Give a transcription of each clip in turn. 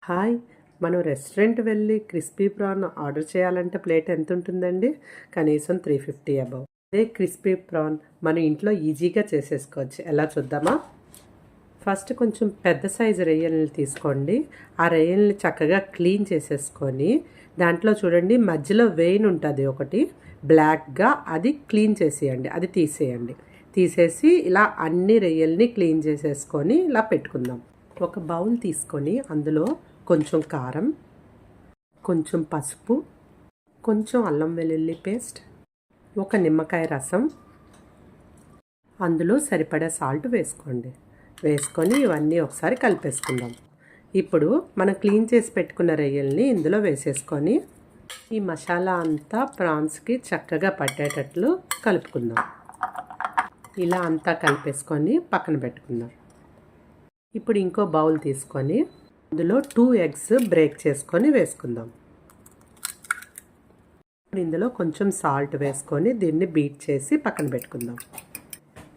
Hi! మనం restaurant వెళ్ళి crispy PRAN order చేయాలంటే ప్లేట్ ఎంత ఉంటుందండి? కనీసం 350 అబౌవ్. అదే క్రిస్పీ ప్రాన్ మనం ఇంట్లో ఈజీగా చేసేసుకోవచ్చు. ఎలా చూద్దామా? ఫస్ట్ కొంచెం పెద్ద సైజు రొయ్యల్ని తీసుకోండి. ఆ రొయ్యల్ని చక్కగా క్లీన్ చేసేసుకొని దాంట్లో చూడండి మధ్యలో వెయిన్ ఉంటుంది ఒకటి బ్లాక్గా, అది క్లీన్ చేసేయండి, అది తీసేయండి. తీసేసి ఇలా అన్ని రొయ్యల్ని క్లీన్ చేసేసుకొని ఇలా పెట్టుకుందాం. ఒక బౌల్ తీసుకొని అందులో కొంచెం కారం, కొంచెం పసుపు, కొంచెం అల్లం వెల్లుల్లి పేస్ట్, ఒక నిమ్మకాయ రసం, అందులో సరిపడా సాల్ట్ వేసుకోండి. వేసుకొని ఇవన్నీ ఒకసారి కలిపేసుకుందాం. ఇప్పుడు మనం క్లీన్ చేసి పెట్టుకున్న రొయ్యల్ని ఇందులో వేసేసుకొని ఈ మసాలా అంతా ప్రాన్స్కి చక్కగా పట్టేటట్లు కలుపుకుందాం. ఇలా అంతా కలిపేసుకొని పక్కన పెట్టుకుందాం. ఇప్పుడు ఇంకో బౌల్ తీసుకొని ఇందులో 2 ఎగ్స్ బ్రేక్ చేసుకొని వేసుకుందాం. ఇందులో కొంచెం సాల్ట్ వేసుకొని దీన్ని బీట్ చేసి పక్కన పెట్టుకుందాం.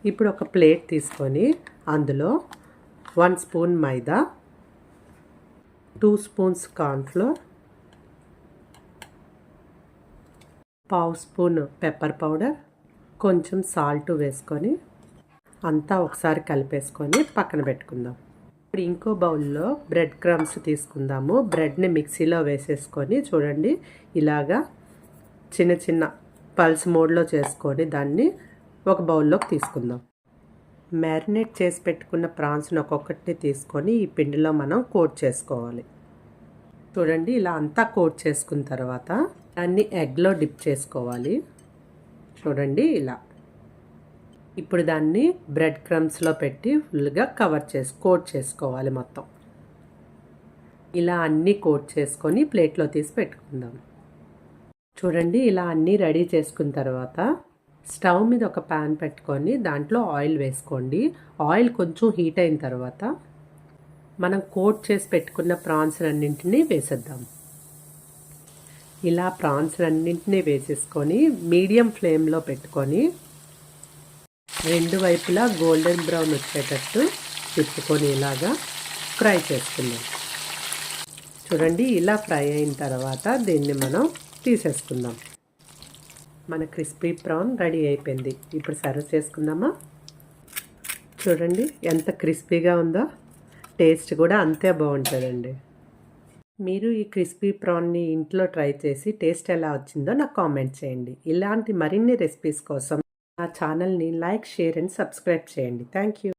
ఇప్పుడు ఒక ప్లేట్ తీసుకొని అందులో 1 స్పూన్ మైదా, 2 spoons cornflour, 1/2 spoon pepper powder, కొంచెం సాల్ట్ వేసుకొని అంతా ఒకసారి కలిపేసుకొని పక్కన పెట్టుకుందాం. ఇప్పుడు ఇంకో బౌల్లో బ్రెడ్ క్రమ్స్ తీసుకుందాము. బ్రెడ్ని మిక్సీలో వేసేసుకొని చూడండి ఇలాగా చిన్న చిన్న పల్స్ మోడ్లో చేసుకొని దాన్ని ఒక బౌల్లోకి తీసుకుందాం. మ్యారినేట్ చేసి పెట్టుకున్న ప్రాన్స్ని ఒక్కొక్కటి తీసుకొని ఈ పిండిలో మనం కోట్ చేసుకోవాలి. చూడండి ఇలా అంతా కోట్ చేసుకున్న తర్వాత దాన్ని ఎగ్లో డిప్ చేసుకోవాలి. చూడండి ఇలా. ఇప్పుడు దాన్ని బ్రెడ్ క్రమ్స్లో పెట్టి ఫుల్గా కోట్ చేసుకోవాలి మొత్తం. ఇలా అన్నీ కోట్ చేసుకొని ప్లేట్లో తీసి పెట్టుకుందాం. చూడండి ఇలా అన్నీ రెడీ చేసుకున్న తర్వాత స్టవ్ మీద ఒక ప్యాన్ పెట్టుకొని దాంట్లో ఆయిల్ వేసుకోండి. ఆయిల్ కొంచెం హీట్ అయిన తర్వాత మనం కోట్ చేసి పెట్టుకున్న ప్రాన్స్ అన్నింటినీ వేసేద్దాం. ఇలా ప్రాన్స్ అన్నింటినీ వేసేసుకొని మీడియం ఫ్లేమ్లో పెట్టుకొని రెండు వైపులా గోల్డెన్ బ్రౌన్ వచ్చేటట్టు తిప్పుకొని ఇలాగా ఫ్రై చేసుకుందాం. చూడండి ఇలా ఫ్రై అయిన తర్వాత దీన్ని మనం తీసేసుకుందాం. మన క్రిస్పీ ప్రాన్ రెడీ అయిపోయింది. ఇప్పుడు సర్వ్ చేసుకుందామా? చూడండి ఎంత క్రిస్పీగా ఉందో, టేస్ట్ కూడా అంతే బాగుంటుందండి. మీరు ఈ క్రిస్పీ ప్రాన్ని ఇంట్లో ట్రై చేసి టేస్ట్ ఎలా వచ్చిందో నాకు కామెంట్ చేయండి. ఇలాంటి మరిన్ని రెసిపీస్ కోసం నా ఛానల్ని లైక్, షేర్ అండ్ సబ్స్క్రైబ్ చేయండి. Thank you.